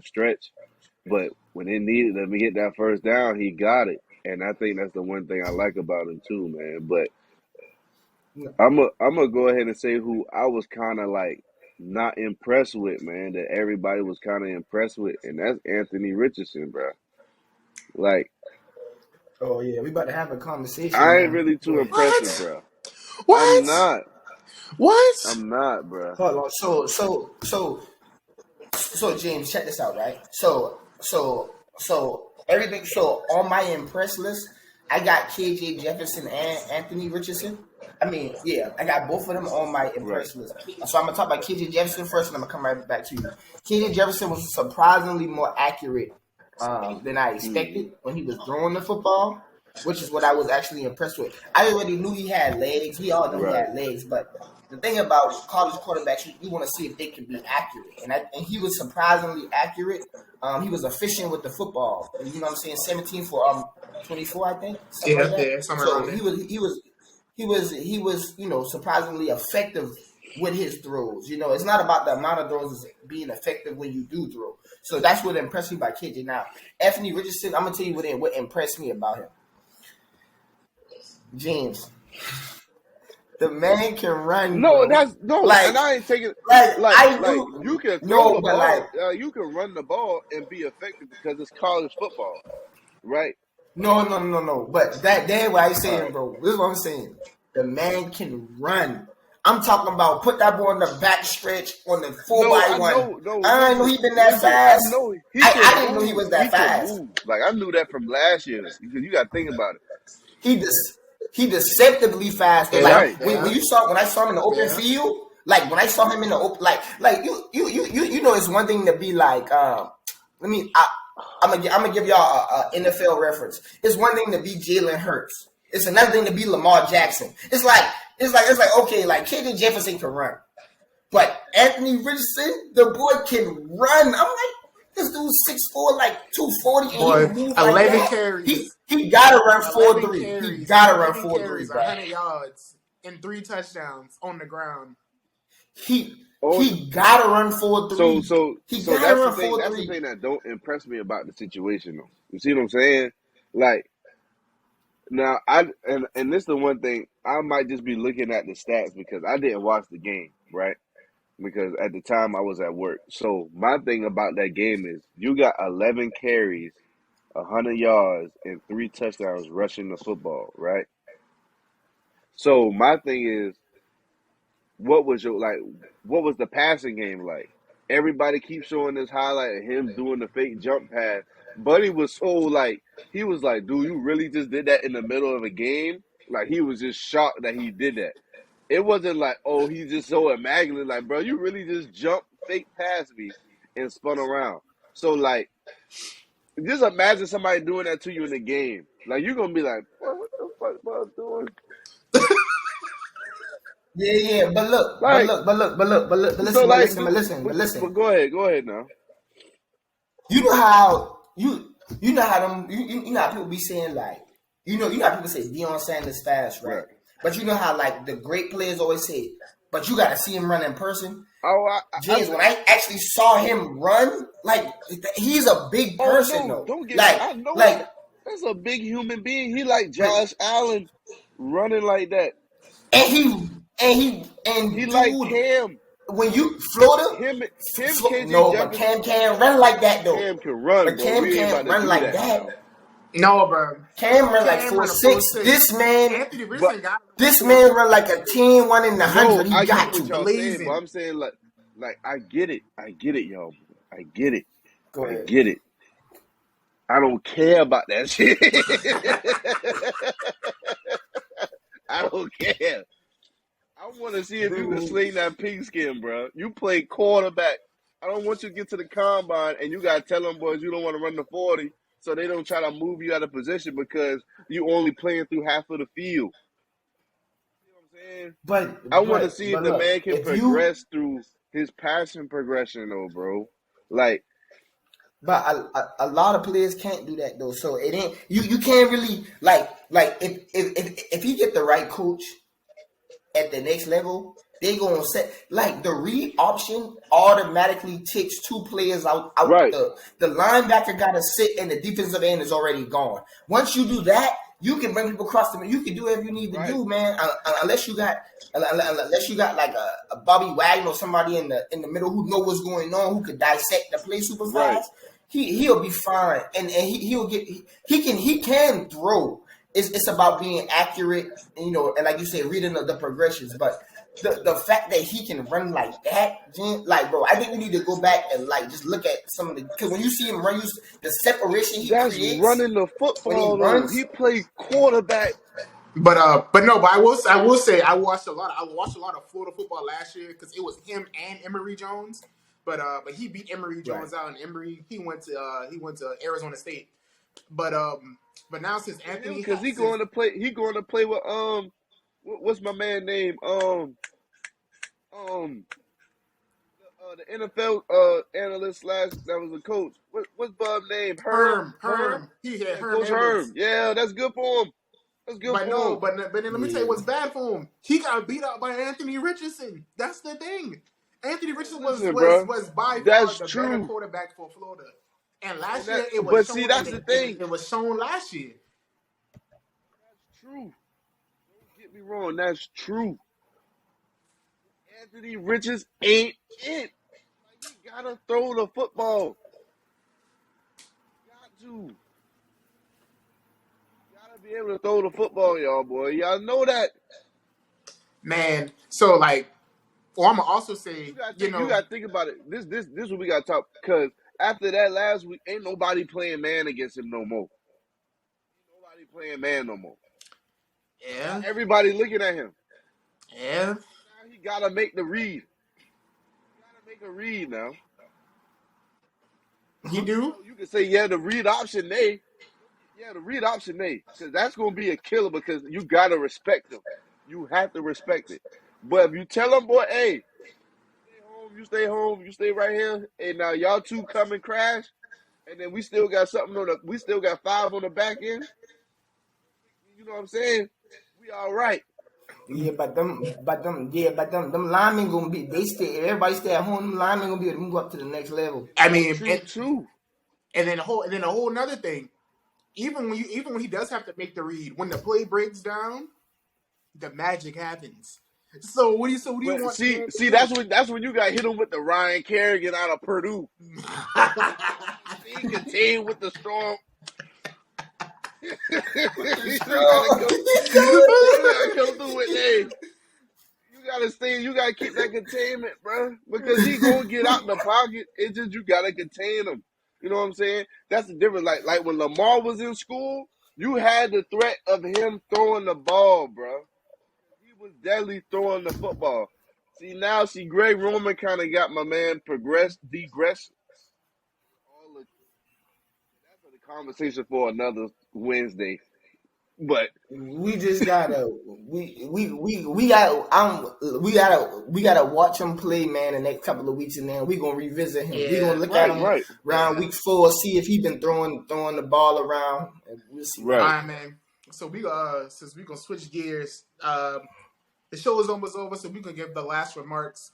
the stretch. But when it needed him to get that first down, he got it. And I think that's the one thing I like about him too, man. But I'm gonna go ahead and say who I was kind of like not impressed with, man. That everybody was kind of impressed with, and that's Anthony Richardson, bro. Like Oh yeah, we about to have a conversation I ain't now. really Go too ahead. impressed with, What? bro. I'm What? not. What? I'm not, bro. Hold on. So James, check this out, right? So everything. So on my impress list, I got KJ Jefferson and Anthony Richardson. I mean, yeah, I got both of them on my Right. impress list. So I'm gonna talk about KJ Jefferson first, and I'm gonna come right back to you. KJ Jefferson was surprisingly more accurate than I Hmm. expected when he was throwing the football, which is what I was actually impressed with. I already knew he had legs. We all know he Right. had legs, but the thing about college quarterbacks, you want to see if they can be accurate, and he was surprisingly accurate. He was efficient with the football. You know what I'm saying? 17 for 24, I think, something like Yeah, that. yeah, somewhere around So there. he was surprisingly effective with his throws. It's not about the amount of throws; it's being effective when you do throw. So that's what impressed me by KJ. Now, Anthony Richardson, I'm gonna tell you what impressed me about him. James, the man can run, No, bro. that's no, and Like, I ain't taking like I like knew. you can throw No, the but like, ball, you can run the ball and be effective because it's college football, right? no. But that what I All saying, right. bro. This is what I'm saying. The man can run. I'm talking about put that boy on the back stretch on the four No, by I one. know. No, I didn't know he been that listen. I fast. know he I can didn't know he move. was He that can fast. move. Like I knew that from last year because you got to think about it. He he deceptively fast. Like Yeah, Right. when yeah, when I saw him in the open yeah. field, like when I saw him in the open, like you know, it's one thing to be like, let me, I'm gonna give y'all a NFL reference. It's one thing to be Jalen Hurts. It's another thing to be Lamar Jackson. It's like okay, like KJ Jefferson can run, but Anthony Richardson, the boy can run. I'm like, this dude's 6'4", like 240, and he Boy, can move like 11 that. He carries. he gotta run 11 4.3. He carries. gotta run 11 4.3, carries, bro. 100 yards, and 3 touchdowns on the ground. He Oh, he gotta run so 4.3. so He so gotta that's the run thing. four That's the three. thing that don't impress me about the situation, though. You see what I'm saying? Like now, and this is the one thing I might just be looking at the stats because I didn't watch the game, right? Because at the time I was at work. So my thing about that game is you got 11 carries, 100 yards, and 3 touchdowns rushing the football, right? So my thing is, what was your like? What was the passing game like? Everybody keeps showing this highlight of him doing the fake jump pass. Buddy was so like he was like, dude, you really just did that in the middle of a game? Like he was just shocked that he did that. It wasn't like, oh, he's just so immaculate. Like, bro, you really just jumped fake past me and spun around. So like, just imagine somebody doing that to you in the game. Like you're gonna be like, what the fuck, bro, doing? Yeah. But look, but Like, look, but look, but look, but look, but so listen, but like, listen, but do, listen, but listen. but go ahead now. You know how you know how them you know how people be saying like you know how people say Deion Sanders fast, right? Right. But you know how like the great players always say, but you got to see him run in person. Oh, James, when I actually saw him run, like he's a big oh person no, though. don't get me. Like I know like that's a big human being. He like but Josh Allen running like that. and and He like dude, Cam. when you Florida, KJ no, but Jefferson. Cam can't run like that though. Cam can run, But but Cam we ain't about can't to run do like that that. now. No, bro. Cam run like Cam four run a full six. six. This man, Anthony But Richardson got to run a this full man six. run like a 10, 1 in the no, 100. He I get got what to. y'all saying, but Blazing. I'm saying like I get it. I get it, y'all. I get it. Go I ahead. get it. I don't care about that shit. I don't care. I want to see if you can Dude. sling that pigskin, bro. You play quarterback. I don't want you to get to the combine and you got to tell them boys you don't want to run the 40 so they don't try to move you out of position because you only playing through half of the field. You know what I'm saying? I want to see if But the look, man can if you progress through his passing progression, though, bro. Like, but a lot of players can't do that though. So it ain't you can't really like if he get the right coach at the next level, they gonna set like the read option automatically takes two players out. Right. The linebacker got to sit and the defensive end is already gone. Once you do that, you can bring people across the. You can do whatever you need to Right. do, man. Unless you got like a Bobby Wagner or somebody in the middle who know what's going on, who could dissect the play super fast. Right. He'll be fine, and he can throw. It's about being accurate, and like you say, reading the progressions. But the fact that he can run like that, like bro, I think we need to go back and like just look at some of the because when you see him run, the separation he That's creates running the when he football though. runs. He played quarterback. But I will say I watched a lot of Florida football last year because it was him and Emory Jones. But he beat Emory Jones out, and Emory he went to Arizona State. But now since Anthony, Because he going to play with what's my man name the NFL analyst / that was a coach. What's Bub's name? Herm. He had Herm Coach Edwards. Herm. Yeah, that's good for him. That's good But for no, him. but then let me tell you what's bad for him. He got beat up by Anthony Richardson. That's the thing. Anthony Richardson was by far the better quarterback for Florida. And last year it was shown. That's the thing. It was shown last year. That's true. Don't get me wrong. That's true. Anthony Richards ain't it. Like, he gotta throw the football. Got to. Gotta be able to throw the football, y'all, boy. Y'all know that. Man, so like, I'm gonna also say, you gotta think about it. This what we gotta talk because after that last week, ain't nobody playing man against him no more. Ain't nobody playing man no more. Yeah. Now everybody looking at him. Yeah. Now he gotta make the read. He gotta make a read now. He do? You can say, yeah, the read option may. Yeah, the read option may. Because that's gonna be a killer because you gotta respect him. You have to respect it. But if you tell him, boy, hey, you stay home, you stay right here, and now y'all two come and crash, and then we still got we still got 5 on the back end. You know what I'm saying? We all right. Yeah, but them linemen gonna be. Everybody stay at home. Them linemen gonna be able to move up to the next level. I mean, True. And then a whole another thing. Even when he does have to make the read, when the play breaks down, the magic happens. So what do you want? See, that's when you got hit him with the Ryan Kerrigan out of Purdue. He contained with the strong. You gotta come through with you gotta keep that containment, bro. Because he gonna get out the pocket. It's just you gotta contain him. You know what I'm saying? That's the difference. Like when Lamar was in school, you had the threat of him throwing the ball, bro. He was deadly throwing the football. See, Greg Roman kind of got my man degress. That's a conversation for another Wednesday. But we just gotta we gotta watch him play, man, the next couple of weeks, and then we gonna revisit him. We gonna look at him around week 4, see if he been throwing the ball around, and we'll see. Right. All right, man. So since we gonna switch gears, the show is almost over, so we gonna give the last remarks